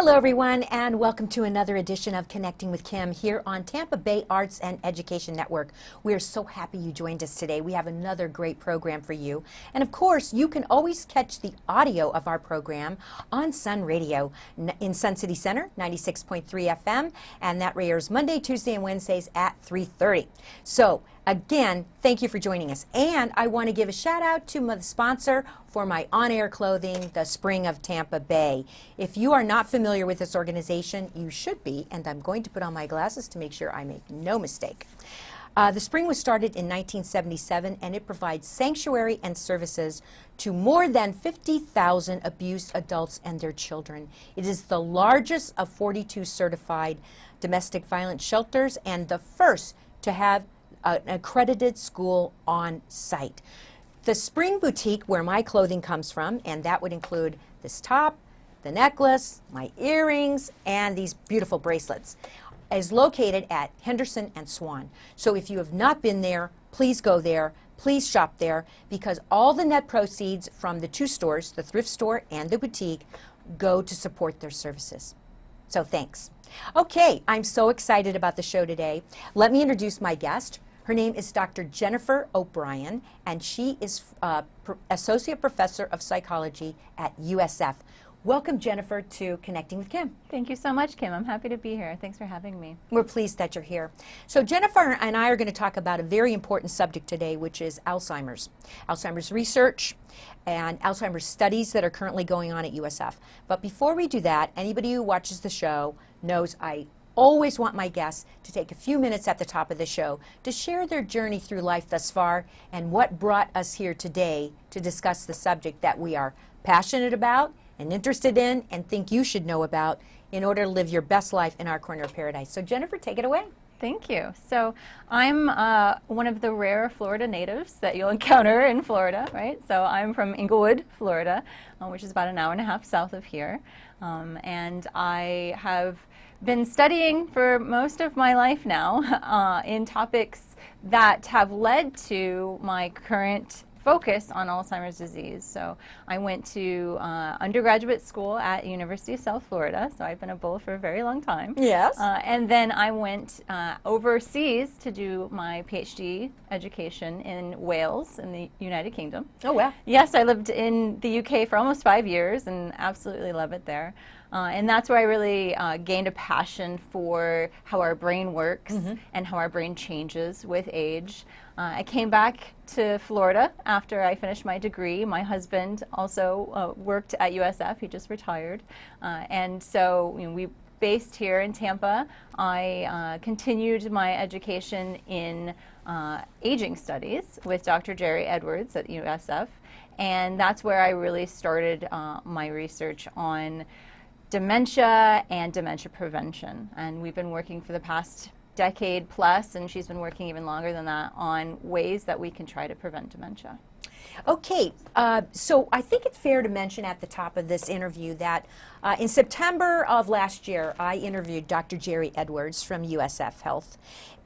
Hello everyone, and welcome to another edition of Connecting with Kim here on Tampa Bay Arts and Education Network. We are so happy you joined us today. We have another great program for you. And of course, you can always catch the audio of our program on Sun Radio in Sun City Center, 96.3 FM, and that airs Monday, Tuesday, and Wednesdays at 3:30. So again, thank you for joining us. And I want to give a shout out to the sponsor for my on-air clothing, the Spring of Tampa Bay. If you are not familiar with this organization, you should be, and I'm going to put on my glasses to make sure I make no mistake. The Spring was started in 1977, and it provides sanctuary and services to more than 50,000 abused adults and their children. It is the largest of 42 certified domestic violence shelters and the first to have an accredited school on site. The Spring Boutique, where my clothing comes from, and that would include this top, the necklace, my earrings, and these beautiful bracelets, is located at Henderson and Swan. So if you have not been there, please go there. Please shop there, because all the net proceeds from the two stores, the thrift store and the boutique, go to support their services. So thanks. Okay, I'm so excited about the show today. Let me introduce my guest. Her name is Dr. Jennifer O'Brien, and she is Associate Professor of Psychology at USF. Welcome, Jennifer, to Connecting with Kim. Thank you so much, Kim. I'm happy to be here. Thanks for having me. We're pleased that you're here. So Jennifer and I are going to talk about a very important subject today, which is Alzheimer's. Alzheimer's research and Alzheimer's studies that are currently going on at USF. But before we do that, anybody who watches the show knows I always want my guests to take a few minutes at the top of the show to share their journey through life thus far and what brought us here today to discuss the subject that we are passionate about and interested in and think you should know about in order to live your best life in our corner of paradise. So Jennifer, take it away. Thank you. So I'm one of the rare Florida natives that you'll encounter in Florida, right? So I'm from Inglewood, Florida, which is about an hour and a half south of here. And I have been studying for most of my life now in topics that have led to my current focus on Alzheimer's disease. So I went to undergraduate school at University of South Florida, so I've been a bull for a very long time. Yes. And then I went overseas to do my PhD education in Wales in the United Kingdom. Oh, wow. Yes, I lived in the UK for almost 5 years and absolutely love it there. And that's where I really gained a passion for how our brain works and how our brain changes with age. I came back to Florida after I finished my degree. My husband also worked at USF. He just retired. And so we based here in Tampa. I continued my education in aging studies with Dr. Jerry Edwards at USF. And that's where I really started my research on dementia and dementia prevention. And we've been working for the past decade plus, and she's been working even longer than that, on ways that we can try to prevent dementia. Okay, so I think it's fair to mention at the top of this interview that in September of last year, I interviewed Dr. Jerry Edwards from USF Health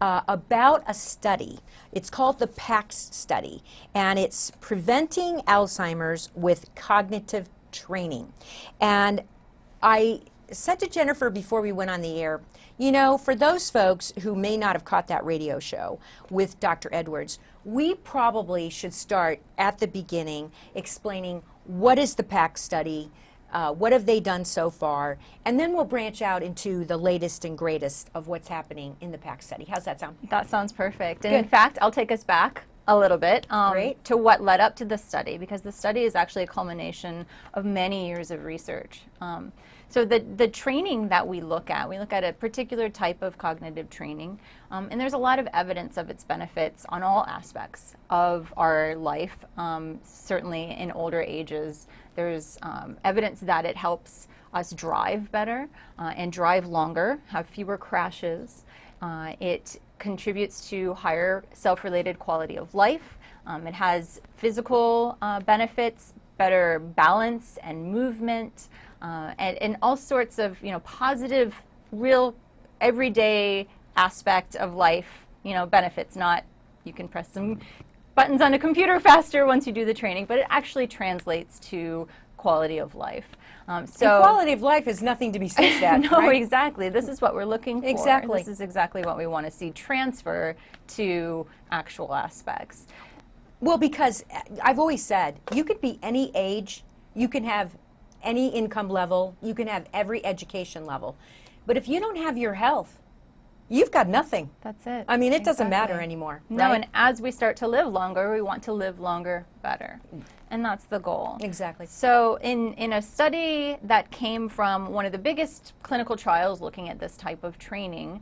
about a study. It's called the PACT study, and it's preventing Alzheimer's with cognitive training. And I said to Jennifer before we went on the air, you know, for those folks who may not have caught that radio show with Dr. Edwards, we probably should start at the beginning explaining what is the PACT study, what have they done so far, and then we'll branch out into the latest and greatest of what's happening in the PACT study. How's that sound? That sounds perfect. And Good. in fact, I'll take us back a little bit Great. to what led up to the study, because the study is actually a culmination of many years of research. So the training that we look at a particular type of cognitive training, and there's a lot of evidence of its benefits on all aspects of our life. Certainly in older ages, there's evidence that it helps us drive better and drive longer, have fewer crashes. It contributes to higher self-related quality of life. It has physical benefits, better balance and movement, and all sorts of positive, real, everyday aspect of life benefits. Not you can press some buttons on a computer faster once you do the training, but it actually translates to quality of life. So and quality of life is nothing to be sniffed at. No, right? Exactly. This is what we're looking for. Exactly. This is exactly what we want to see transfer to actual aspects. Well, because I've always said, you could be any age, you can have any income level, you can have every education level. But if you don't have your health, you've got nothing. That's it. I mean, it doesn't matter anymore. No, right? and as we start to live longer, we want to live longer better. And that's the goal. Exactly. So in a study that came from one of the biggest clinical trials looking at this type of training,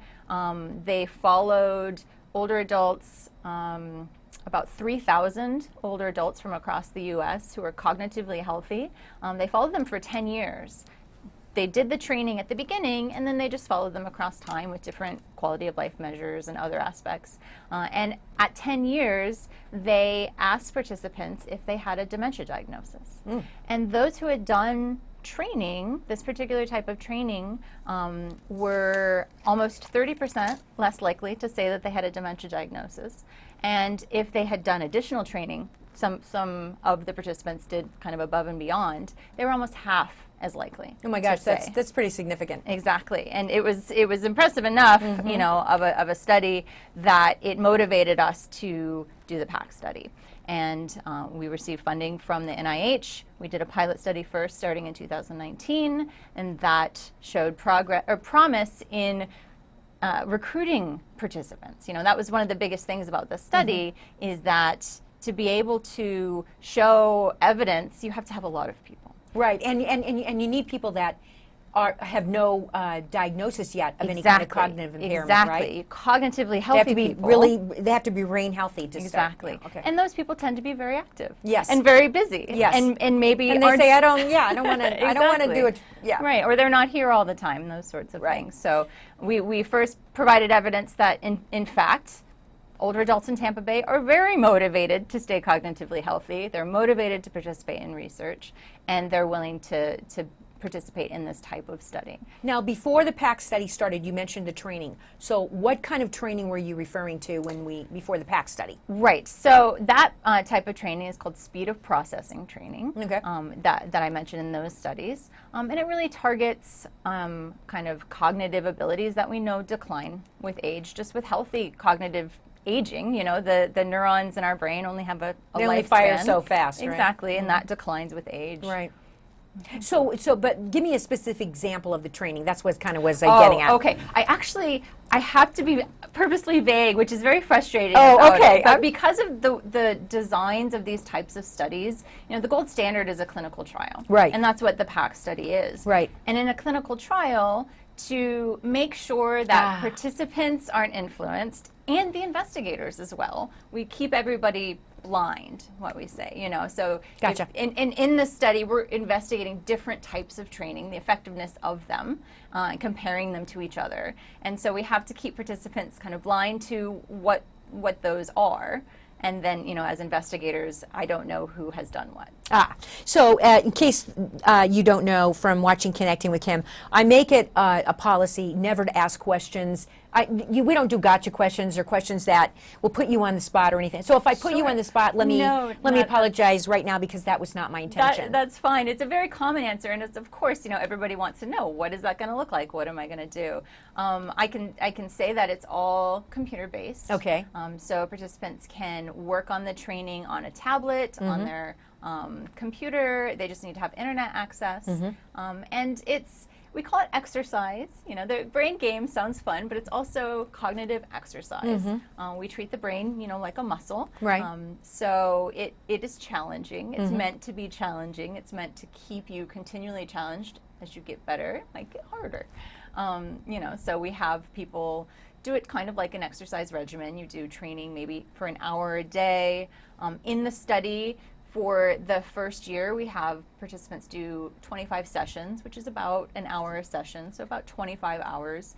they followed older adults, about 3,000 older adults from across the U.S. who are cognitively healthy. They followed them for 10 years. They did the training at the beginning, and then they just followed them across time with different quality of life measures and other aspects. And at 10 years, they asked participants if they had a dementia diagnosis. And those who had done training, this particular type of training, were almost 30% less likely to say that they had a dementia diagnosis. And if they had done additional training, some of the participants did kind of above and beyond, they were almost half as likely. Oh my gosh, that's pretty significant. Exactly, and it was impressive enough, you know, of a study that it motivated us to do the PACT study. And we received funding from the NIH. We did a pilot study first, starting in 2019, and that showed promise in recruiting participants. You know, that was one of the biggest things about this study, is that to be able to show evidence, you have to have a lot of people. Right, and you need people that have no diagnosis yet of any kind of cognitive impairment, right? Cognitively healthy they have to be brain healthy to start. Yeah, okay. And those people tend to be very active. Yes. And very busy. Yes. And maybe and they say, I don't want to I don't want to do it. Yeah. Right, or they're not here all the time, those sorts of things. So we first provided evidence that in fact older adults in Tampa Bay are very motivated to stay cognitively healthy. They're motivated to participate in research, and they're willing to participate in this type of study. Now, before the PACT study started, you mentioned the training. So what kind of training were you referring to before the PACT study? Right. So that type of training is called speed of processing training, okay. that I mentioned in those studies. And it really targets kind of cognitive abilities that we know decline with age, just with healthy cognitive aging. You know, the neurons in our brain only have a they only lifespan. Fire so fast, exactly, right? and that declines with age. Right. So, but give me a specific example of the training. That's what kind of was I getting at. Okay. I have to be purposely vague, which is very frustrating. Oh, okay. But because of the designs of these types of studies, you know, the gold standard is a clinical trial. Right. And that's what the PACT study is. Right. And in a clinical trial, to make sure that participants aren't influenced, and the investigators as well, we keep everybody blind, what we say, you know. So gotcha. In this study, we're investigating different types of training, the effectiveness of them, and comparing them to each other. And so we have to keep participants kind of blind to what those are. And then, you know, as investigators, I don't know who has done what. So in case you don't know from watching Connecting with Kim, I make it a policy never to ask questions. We don't do gotcha questions or questions that will put you on the spot or anything. So if I put you on the spot, let me apologize right now, because that was not my intention. That's fine. It's a very common answer, and it's, of course, you know, everybody wants to know, what is that going to look like? What am I going to do? I can say that it's all computer based. Okay. So participants can work on the training on a tablet, on their computer. They just need to have internet access, and we call it exercise. You know, the brain game sounds fun, but it's also cognitive exercise. We treat the brain, you know, like a muscle. Right. So it is challenging. It's meant to be challenging. It's meant to keep you continually challenged. As you get better, it might get harder. You know, so we have people do it kind of like an exercise regimen. You do training maybe for an hour a day. In the study, for the first year, we have participants do 25 sessions, which is about an hour a session, so about 25 hours.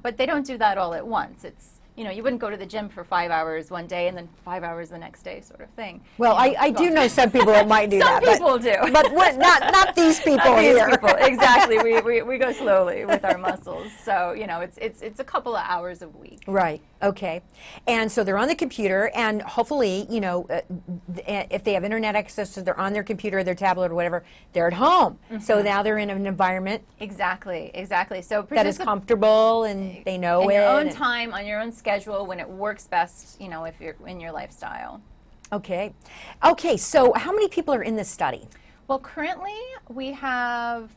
But they don't do that all at once. It's, you know, you wouldn't go to the gym for 5 hours one day and then 5 hours the next day, sort of thing. Well, I do know some people that might do that. Some people do. But not these people here. People. Exactly. We go slowly with our muscles. So, you know, it's a couple of hours a week. Right. Okay. And so they're on the computer, and hopefully, if they have internet access, so they're on their computer, their tablet, or whatever, they're at home. So now they're in an environment Exactly. So that is comfortable, and they know in it. your own time, on your own schedule, when it works best, if you're in your lifestyle. Okay. Okay, so how many people are in this study? Well, currently we have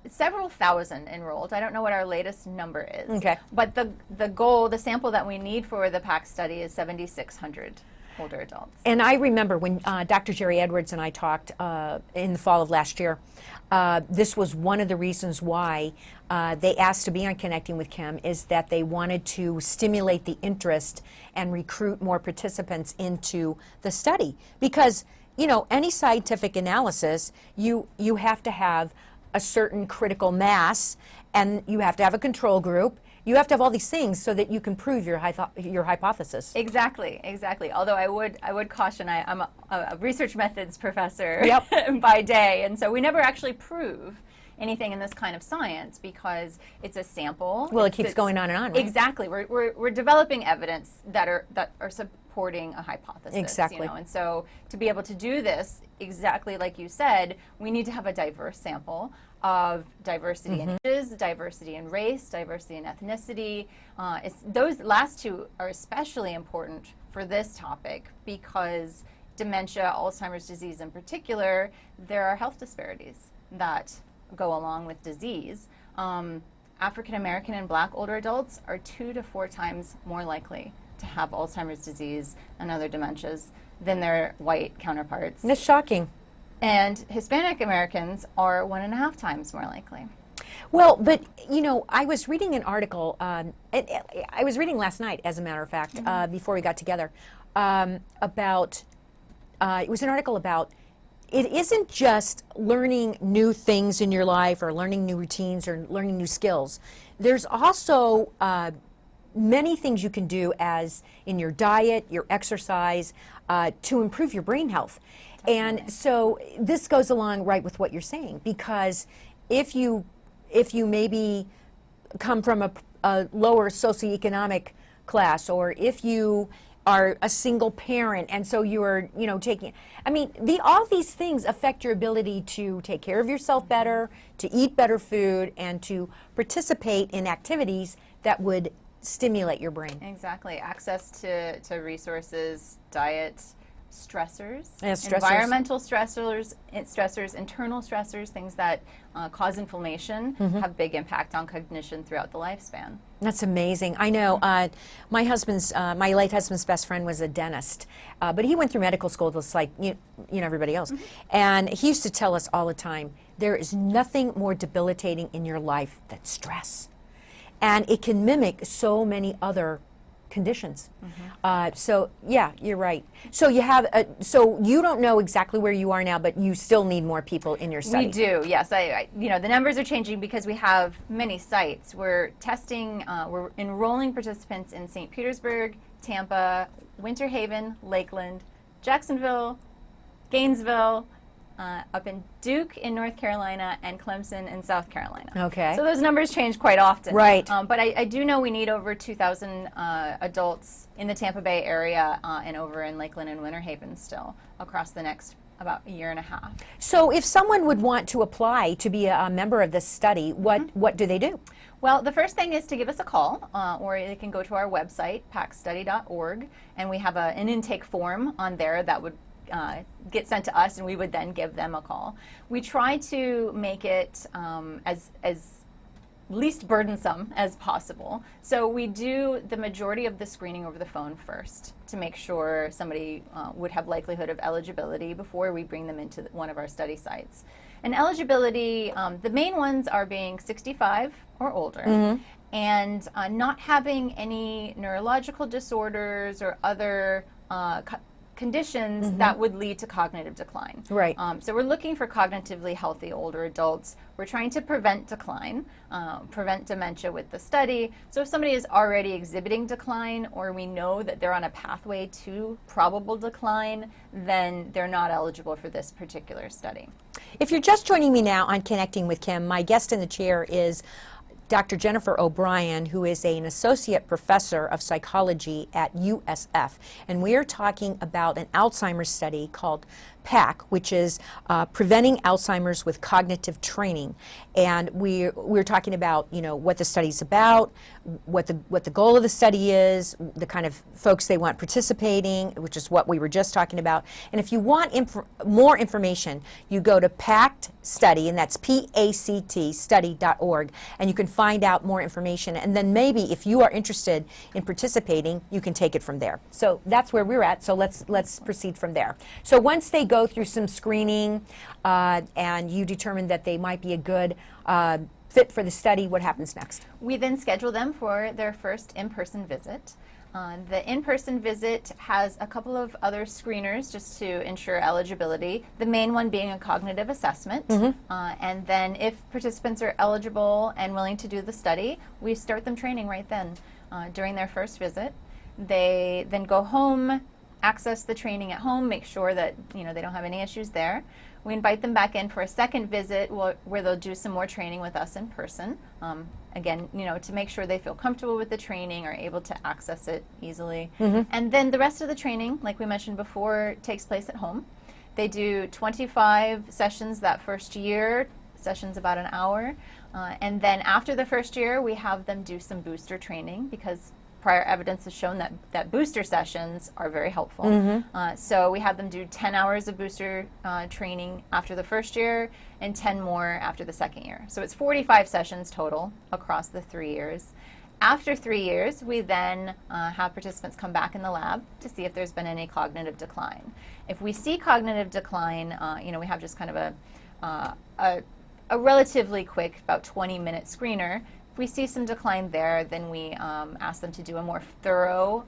several thousand enrolled. I don't know what our latest number is. Okay. But the sample that we need for the PACT study is 7,600 older adults. And I remember when Dr. Jerry Edwards and I talked in the fall of last year, this was one of the reasons why they asked to be on Connecting with Kim, is that they wanted to stimulate the interest and recruit more participants into the study. Because, any scientific analysis, you have to have a certain critical mass, and you have to have a control group. You have to have all these things so that you can prove your hypothesis. Exactly. Although I would caution, I'm a research methods professor Yep. by day, and so we never actually prove anything in this kind of science because it's a sample. Well, it keeps going on and on, right? Exactly. We're developing evidence that are supporting a hypothesis. Exactly. And so to be able to do this, exactly like you said, we need to have a diverse sample of diversity in ages, diversity in race, diversity in ethnicity. Those last two are especially important for this topic because dementia, Alzheimer's disease in particular, there are health disparities that go along with disease. African American and Black older adults are 2 to 4 times more likely to have Alzheimer's disease and other dementias than their white counterparts. That's shocking. And Hispanic Americans are 1.5 times more likely. Well, but I was reading an article. I was reading last night, as a matter of fact, before we got together, about. It was an article about. It isn't just learning new things in your life, or learning new routines, or learning new skills. There's also many things you can do, as in your diet, your exercise, to improve your brain health. Definitely. And so this goes along right with what you're saying, because if you maybe come from a lower socioeconomic class, or if you are a single parent and so you're taking, all these things affect your ability to take care of yourself better, to eat better food, and to participate in activities that would stimulate your brain. Exactly. Access to resources, diet, stressors, Stressors. environmental stressors, internal stressors, things that cause inflammation have big impact on cognition throughout the lifespan. That's amazing. I know my late husband's best friend was a dentist, but he went through medical school just like everybody else. And he used to tell us all the time, there is nothing more debilitating in your life than stress. And it can mimic so many other conditions. So yeah, you're right. So you have, so you don't know exactly where you are now, but you still need more people in your study. We do, yes. The numbers are changing because we have many sites. We're testing, we're enrolling participants in St. Petersburg, Tampa, Winter Haven, Lakeland, Jacksonville, Gainesville, up in Duke in North Carolina, and Clemson in South Carolina. Okay. So those numbers change quite often. Right. But I do know we need over 2,000 adults in the Tampa Bay area and over in Lakeland and Winter Haven still across the next about a year and a half. So if someone would want to apply to be a member of this study, what do they do? Well, the first thing is to give us a call, or they can go to our website, pactstudy.org, and we have an intake form on there that would get sent to us, and we would then give them a call. We try to make it as least burdensome as possible. So we do the majority of the screening over the phone first to make sure somebody would have likelihood of eligibility before we bring them into one of our study sites. And eligibility, the main ones are being 65 or older, and not having any neurological disorders or other conditions that would lead to cognitive decline. Right. So we're looking for cognitively healthy older adults. We're trying to prevent decline, prevent dementia with the study. So if somebody is already exhibiting decline, or we know that they're on a pathway to probable decline, then they're not eligible for this particular study. If you're just joining me now on Connecting with Kim, my guest in the chair is Dr. Jennifer O'Brien, who is an associate professor of psychology at USF, and we are talking about an Alzheimer's study called PACT, which is preventing Alzheimer's with cognitive training. And we're talking about, you know, what the study's about, what the goal of the study is, the kind of folks they want participating, which is what we were just talking about. And if you want more information, you go to PACT Study, and that's PACT study.org, and you can find out more information. And then maybe if you are interested in participating, you can take it from there. So that's where we're at. So let's proceed from there. So once they go through some screening and you determine that they might be a good fit for the study, what happens next? We then schedule them for their first in-person visit. The in-person visit has a couple of other screeners just to ensure eligibility, the main one being a cognitive assessment. And then if participants are eligible and willing to do the study, we start them training right then during their first visit. They then go home, access the training at home, make sure that they don't have any issues there. We invite them back in for a second visit where they'll do some more training with us in person. Again, to make sure they feel comfortable with the training, are able to access it easily. And then the rest of the training, like we mentioned before, takes place at home. They do 25 sessions that first year, sessions about an hour. And then after the first year, we have them do some booster training because prior evidence has shown that booster sessions are very helpful. So we have them do 10 hours of booster training after the first year and 10 more after the second year. So it's 45 sessions total across the 3 years. After 3 years, we then have participants come back in the lab to see if there's been any cognitive decline. If we see cognitive decline, we have just kind of a relatively quick, about 20-minute screener. If we see some decline there, then we ask them to do a more thorough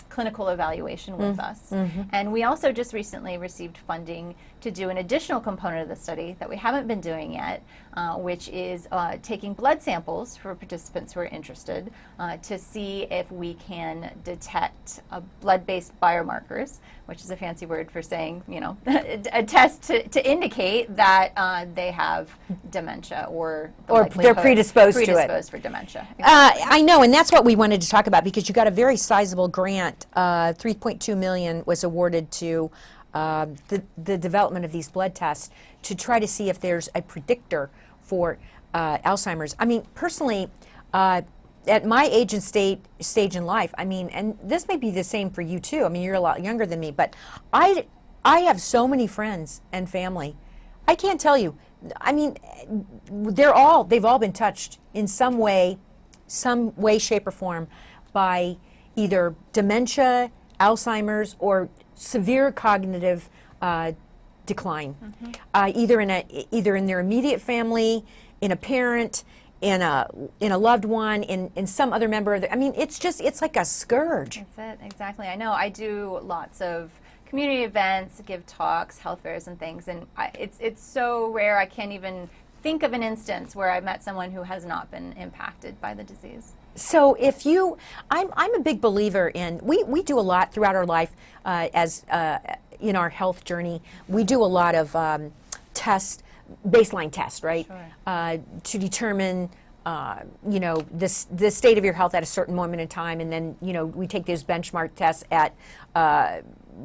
clinical evaluation with us. And we also just recently received funding to do an additional component of the study that we haven't been doing yet, which is taking blood samples for participants who are interested to see if we can detect blood-based biomarkers, which is a fancy word for saying, a test to indicate that they have dementia or they're predisposed to it. For dementia. I know, and that's what we wanted to talk about because you got a very sizable grant. $3.2 million was awarded to the development of these blood tests to try to see if there's a predictor for Alzheimer's. I mean, personally, at my age and stage in life, and this may be the same for you too. I mean, you're a lot younger than me, but I have so many friends and family. I can't tell you. I mean, they've all been touched in some way, shape, or form by either dementia, Alzheimer's, or severe cognitive decline, either in their immediate family, in a parent, in a loved one, in some other member of the. I mean, it's like a scourge. That's it, exactly. I know. I do lots of community events, give talks, health fairs, and things, and it's so rare I can't even think of an instance where I met someone who has not been impacted by the disease. So I'm a big believer in, we do a lot throughout our life as in our health journey. We do a lot of baseline tests, right? Sure. To determine the state of your health at a certain moment in time, and then we take those benchmark tests at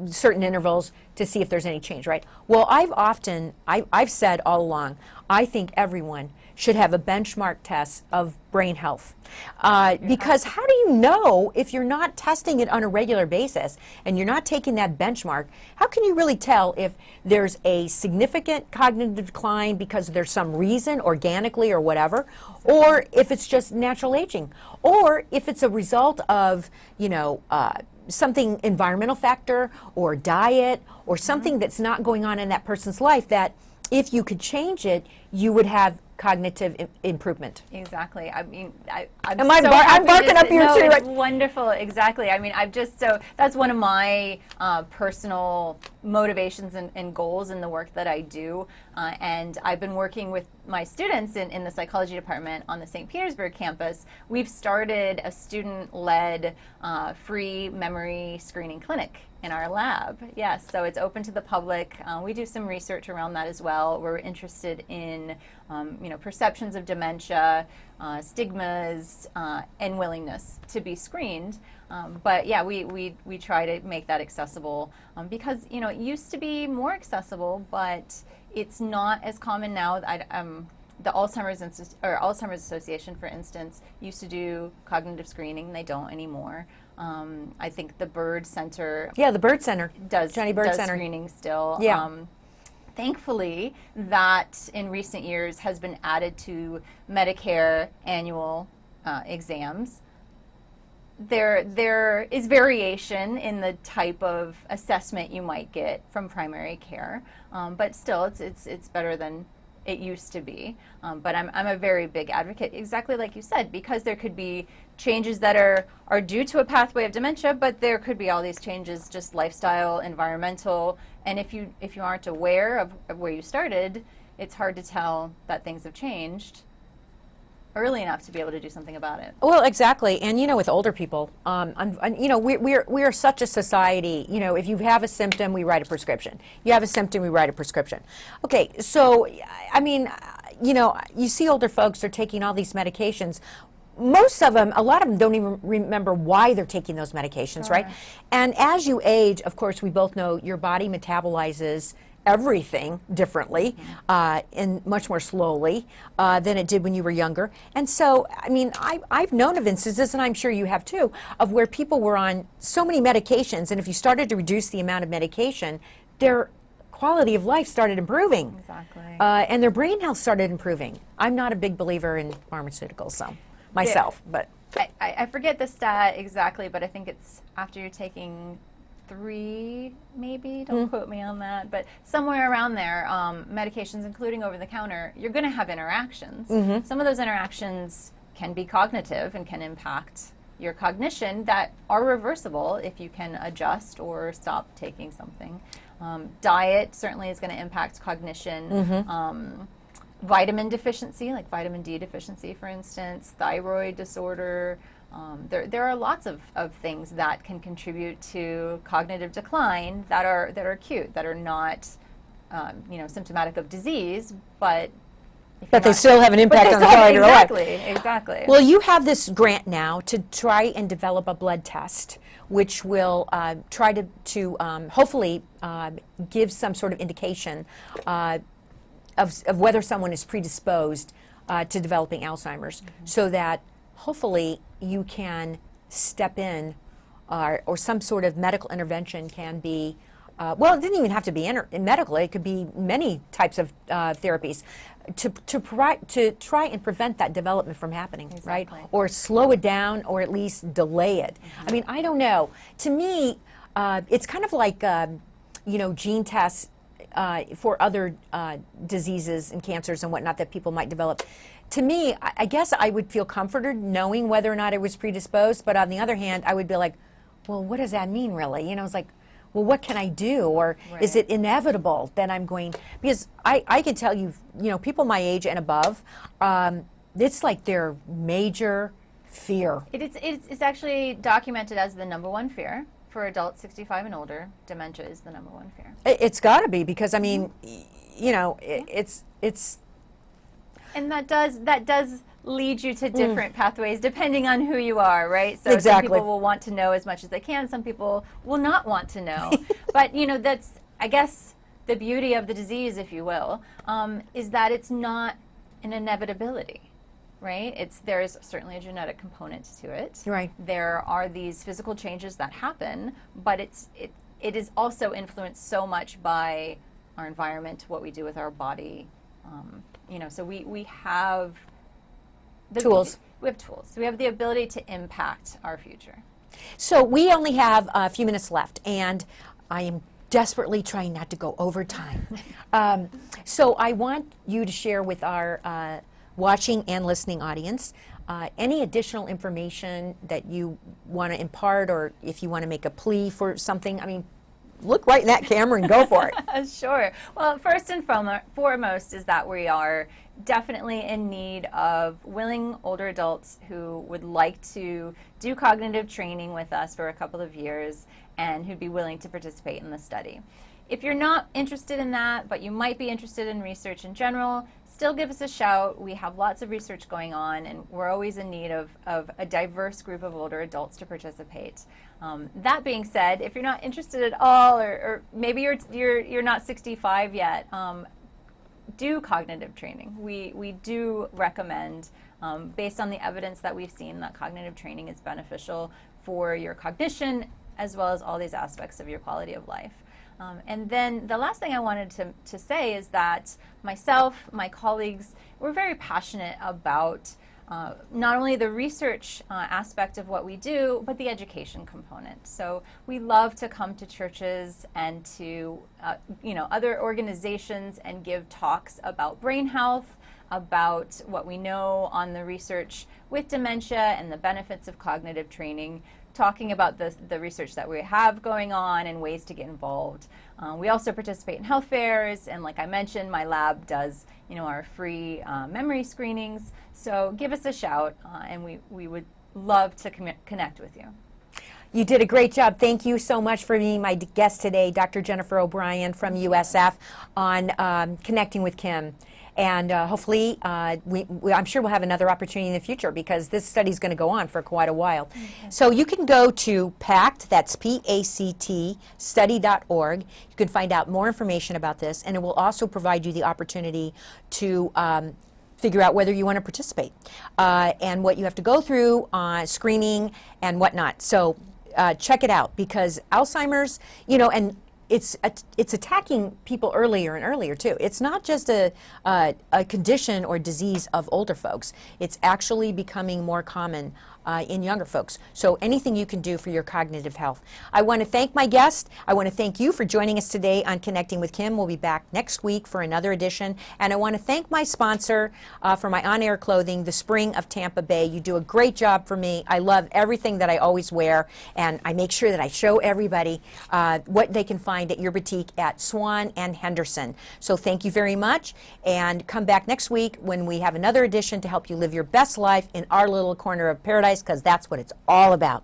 certain intervals to see if there's any change, right? Well, I've said all along, I think everyone should have a benchmark test of brain health. Because how do you know if you're not testing it on a regular basis and you're not taking that benchmark? How can you really tell if there's a significant cognitive decline because there's some reason, organically or whatever, or if it's just natural aging, or if it's a result of, something environmental factor or diet or something that's not going on in that person's life that if you could change it, you would have cognitive improvement. Exactly. I mean, I'm I'm barking up here too. It's wonderful. Exactly. I mean, that's one of my personal motivations and goals in the work that I do. And I've been working with my students in the psychology department on the St. Petersburg campus. We've started a student-led free memory screening clinic in our lab. Yes, so it's open to the public. We do some research around that as well. We're interested in perceptions of dementia, stigmas, and willingness to be screened. But yeah, we try to make that accessible because it used to be more accessible, but it's not as common now. The Alzheimer's Association, for instance, used to do cognitive screening. They don't anymore. I think the Bird Center. Yeah, the Bird Center does Johnny Bird does Center screening still. Yeah. Thankfully, that in recent years has been added to Medicare annual exams. There is variation in the type of assessment you might get from primary care, but still, it's better than it used to be. But I'm a very big advocate, exactly like you said, because there could be changes that are due to a pathway of dementia, but there could be all these changes, just lifestyle, environmental, and if you aren't aware of where you started, it's hard to tell that things have changed early enough to be able to do something about it. Well, exactly, and with older people, we are such a society. If you have a symptom, we write a prescription. You have a symptom, we write a prescription. Okay, so you see older folks, they're taking all these medications. Most of them, a lot of them don't even remember why they're taking those medications, right? And as you age, of course, we both know your body metabolizes everything differently and much more slowly than it did when you were younger. And so, I've known of instances, and I'm sure you have too, of where people were on so many medications, and if you started to reduce the amount of medication, their quality of life started improving. Exactly. And their brain health started improving. I'm not a big believer in pharmaceuticals, so myself, but I forget the stat exactly, but I think it's after you're taking 3, maybe, don't quote me on that, but somewhere around there, medications, including over-the-counter, you're going to have interactions. Some of those interactions can be cognitive and can impact your cognition that are reversible if you can adjust or stop taking something. Diet certainly is going to impact cognition. Vitamin deficiency, like vitamin D deficiency, for instance, thyroid disorder. There are lots of things that can contribute to cognitive decline that are acute, that are not symptomatic of disease, but they still have an impact on the quality of life. Exactly. Well, you have this grant now to try and develop a blood test, which will try to hopefully give some sort of indication of whether someone is predisposed to developing Alzheimer's, so that hopefully you can step in or some sort of medical intervention can be, it didn't even have to be medical, it could be many types of therapies to try and prevent that development from happening, right? Or slow it down or at least delay it. I don't know. To me, it's kind of like, gene tests for other diseases and cancers and whatnot that people might develop. To me, I guess I would feel comforted knowing whether or not I was predisposed, but on the other hand, I would be like, well, what does that mean really? It's like, well, what can I do? Or is it inevitable that I'm going, because I can tell you, people my age and above, it's like their major fear. It's actually documented as the #1 fear. For adults 65 and older, dementia is the #1 fear. It's got to be, because it's and that does lead you to different pathways depending on who you are, right? So exactly. Some people will want to know as much as they can, some people will not want to know. But that's, I guess, the beauty of the disease, if you will, is that it's not an inevitability. Right? There's certainly a genetic component to it. Right. There are these physical changes that happen, but it is also influenced so much by our environment, what we do with our body. So we have tools. We have tools. So we have the ability to impact our future. So we only have a few minutes left, and I am desperately trying not to go over time. So I want you to share with our watching and listening audience any additional information that you want to impart, or if you want to make a plea for something. look right in that camera and go for it. Sure. Well, first and foremost is that we are definitely in need of willing older adults who would like to do cognitive training with us for a couple of years and who'd be willing to participate in the study. If you're not interested in that, but you might be interested in research in general, still give us a shout. We have lots of research going on, and we're always in need of a diverse group of older adults to participate. That being said, if you're not interested at all, or maybe you're not 65 yet, do cognitive training. We do recommend, based on the evidence that we've seen, that cognitive training is beneficial for your cognition as well as all these aspects of your quality of life. And then the last thing I wanted to say is that myself, my colleagues, we're very passionate about not only the research aspect of what we do, but the education component. So we love to come to churches and to other organizations and give talks about brain health, about what we know on the research with dementia and the benefits of cognitive training, talking about the research that we have going on and ways to get involved. We also participate in health fairs, and like I mentioned, my lab does our free memory screenings. So give us a shout, and we would love to connect with you. You did a great job. Thank you so much for being my guest today, Dr. Jennifer O'Brien from USF, on Connecting with Kim. And hopefully, I'm sure we'll have another opportunity in the future, because this study is going to go on for quite a while. Okay. So you can go to PACT, that's PACT, study.org. You can find out more information about this, and it will also provide you the opportunity to figure out whether you want to participate and what you have to go through on screening and whatnot. So check it out, because Alzheimer's, and it's attacking people earlier and earlier too. It's not just a condition or disease of older folks. It's actually becoming more common in younger folks. So anything you can do for your cognitive health. I want to thank my guest. I want to thank you for joining us today on Connecting with Kim. We'll be back next week for another edition. And I want to thank my sponsor for my on-air clothing, The Spring of Tampa Bay. You do a great job for me. I love everything that I always wear, and I make sure that I show everybody what they can find at your boutique at Swan and Henderson. So thank you very much, and come back next week when we have another edition to help you live your best life in our little corner of paradise, because that's what it's all about.